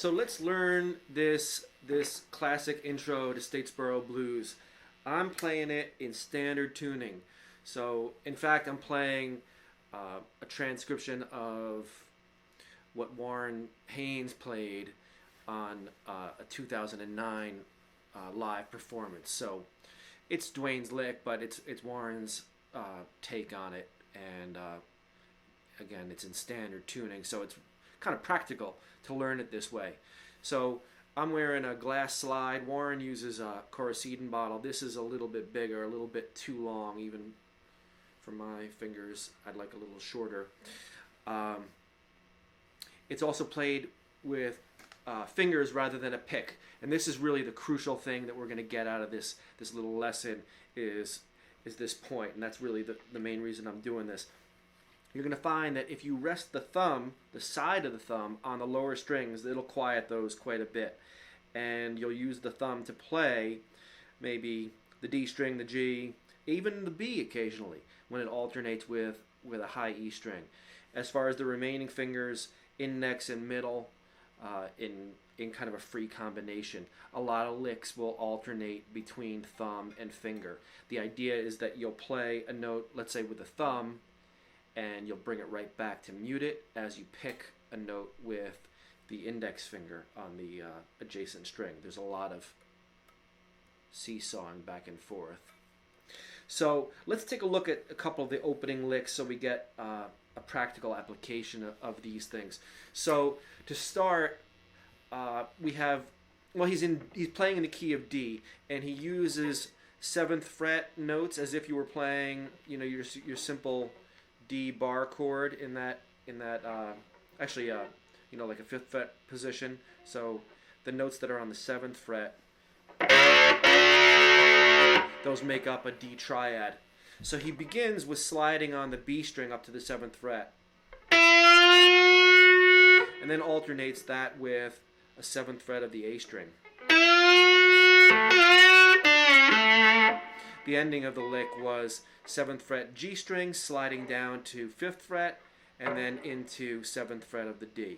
So let's learn this classic intro to Statesboro Blues. I'm playing it in standard tuning. So in fact, I'm playing a transcription of what Warren Haynes played on a 2009 live performance. So it's Dwayne's lick, but it's Warren's take on it, and again, it's in standard tuning, so it's kind of practical to learn it this way. So I'm wearing a glass slide. Warren uses a Coricidin bottle. This is a little bit bigger, a little bit too long, even for my fingers. I'd like a little shorter. It's also played with fingers rather than a pick, and this is really the crucial thing that we're going to get out of this little lesson is this point, and that's really the main reason I'm doing this. You're going to find that if you rest the thumb, the side of the thumb, on the lower strings, it'll quiet those quite a bit. And you'll use the thumb to play maybe the D string, the G, even the B occasionally when it alternates with a high E string. As far as the remaining fingers, index and middle, in kind of a free combination. A lot of licks will alternate between thumb and finger. The idea is that you'll play a note, let's say with the thumb, and you'll bring it right back to mute it as you pick a note with the index finger on the adjacent string. There's a lot of seesawing back and forth. So let's take a look at a couple of the opening licks so we get a practical application of these things. So to start, we have, well, he's playing in the key of D, and he uses 7th fret notes as if you were playing, your simple D bar chord in that actually like a 5th fret position. So the notes that are on the 7th fret, those make up a D triad. So he begins with sliding on the B string up to the 7th fret, and then alternates that with a 7th fret of the A string. The ending of the lick was 7th fret G string sliding down to 5th fret and then into 7th fret of the D.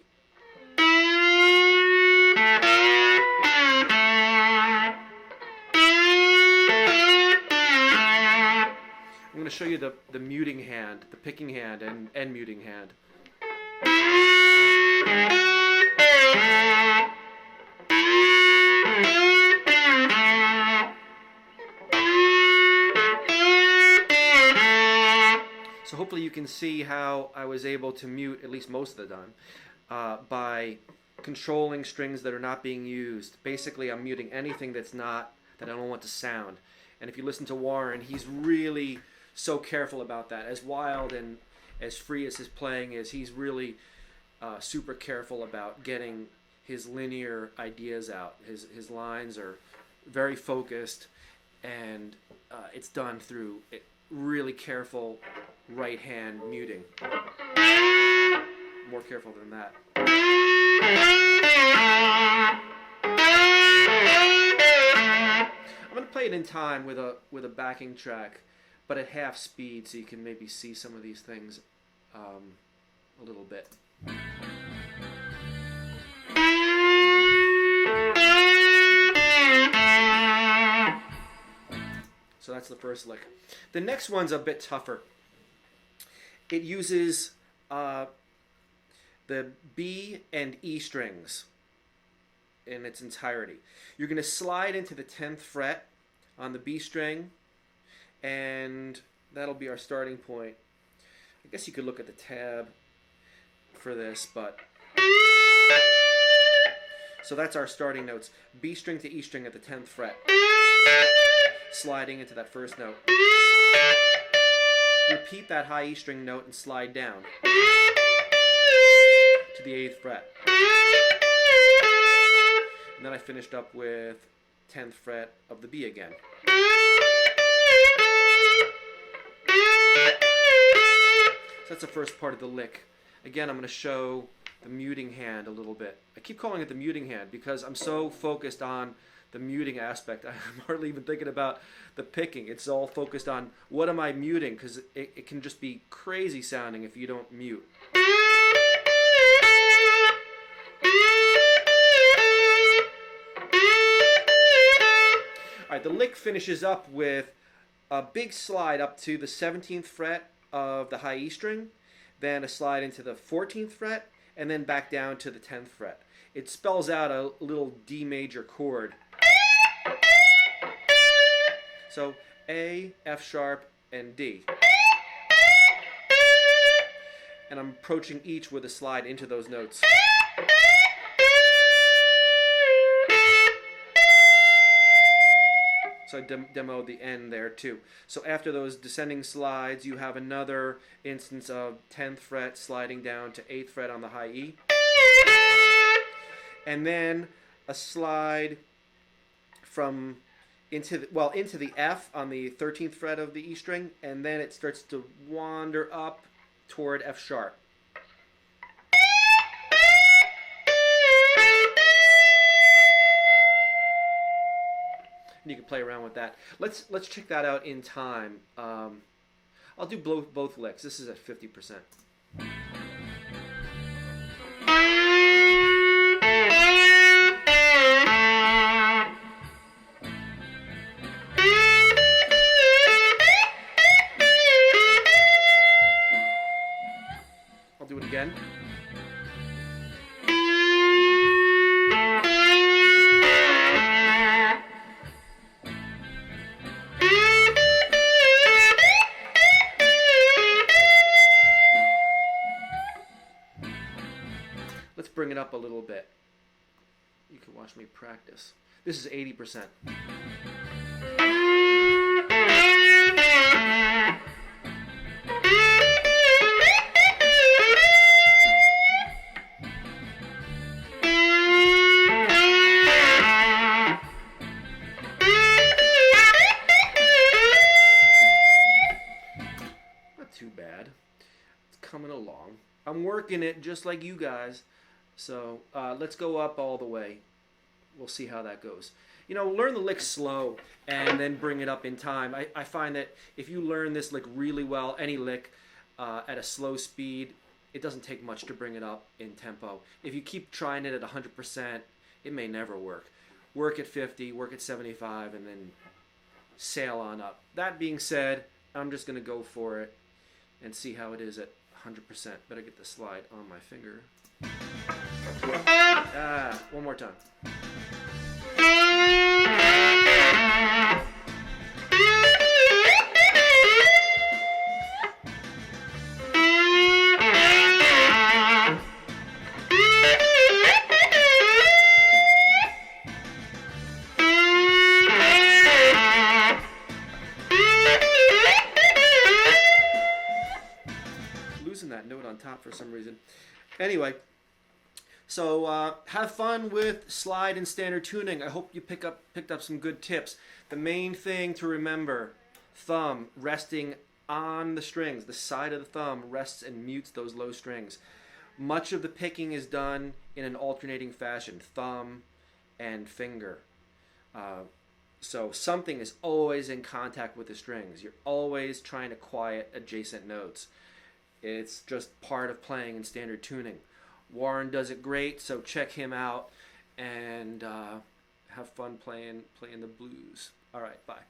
I'm going to show you the muting hand, the picking hand and muting hand. So hopefully you can see how I was able to mute at least most of the time by controlling strings that are not being used. Basically, I'm muting anything that I don't want to sound. And if you listen to Warren, he's really so careful about that. As wild and as free as his playing is, he's really super careful about getting his linear ideas out. His lines are very focused, and it's done through really careful right hand muting. More careful than that. I'm going to play it in time with a backing track, but at half speed, so you can maybe see some of these things a little bit. So that's the first lick. The next one's a bit tougher. It uses the B and E strings in its entirety. You're going to slide into the 10th fret on the B string, and that'll be our starting point. I guess you could look at the tab for this, but so that's our starting notes. B string to E string at the 10th fret, sliding into that first note. Repeat that high E string note and slide down to the 8th fret. And then I finished up with 10th fret of the B again. So that's the first part of the lick. Again, I'm going to show the muting hand a little bit. I keep calling it the muting hand because I'm so focused on the muting aspect. I'm hardly even thinking about the picking. It's all focused on what am I muting, because it can just be crazy sounding if you don't mute. right, the lick finishes up with a big slide up to the 17th fret of the high E string, then a slide into the 14th fret, and then back down to the 10th fret. It spells out a little D major chord. So A, F sharp, and D. And I'm approaching each with a slide into those notes. So I demoed the end there too. So after those descending slides, you have another instance of 10th fret sliding down to 8th fret on the high E. And then a slide from into the F on the 13th fret of the E string, and then it starts to wander up toward F sharp. And you can play around with that. Let's check that out in time. I'll do both licks. This is at 50%. I'll do it again. Let's bring it up a little bit. You can watch me practice. This is 80%. Too bad. It's coming along. I'm working it just like you guys. So let's go up all the way. We'll see how that goes. You know, learn the lick slow and then bring it up in time. I find that if you learn this lick really well, any lick at a slow speed, it doesn't take much to bring it up in tempo. If you keep trying it at 100%, it may never work. Work at 50, work at 75, and then sail on up. That being said, I'm just going to go for it and see how it is at 100%. Better get the slide on my finger. One more time. Losing that note on top for some reason. Anyway, so have fun with slide and standard tuning. I hope you picked up some good tips. The main thing to remember, thumb resting on the strings. The side of the thumb rests and mutes those low strings. Much of the picking is done in an alternating fashion, thumb and finger. So something is always in contact with the strings. You're always trying to quiet adjacent notes. It's just part of playing in standard tuning. Warren does it great, so check him out and have fun playing the blues. All right, bye.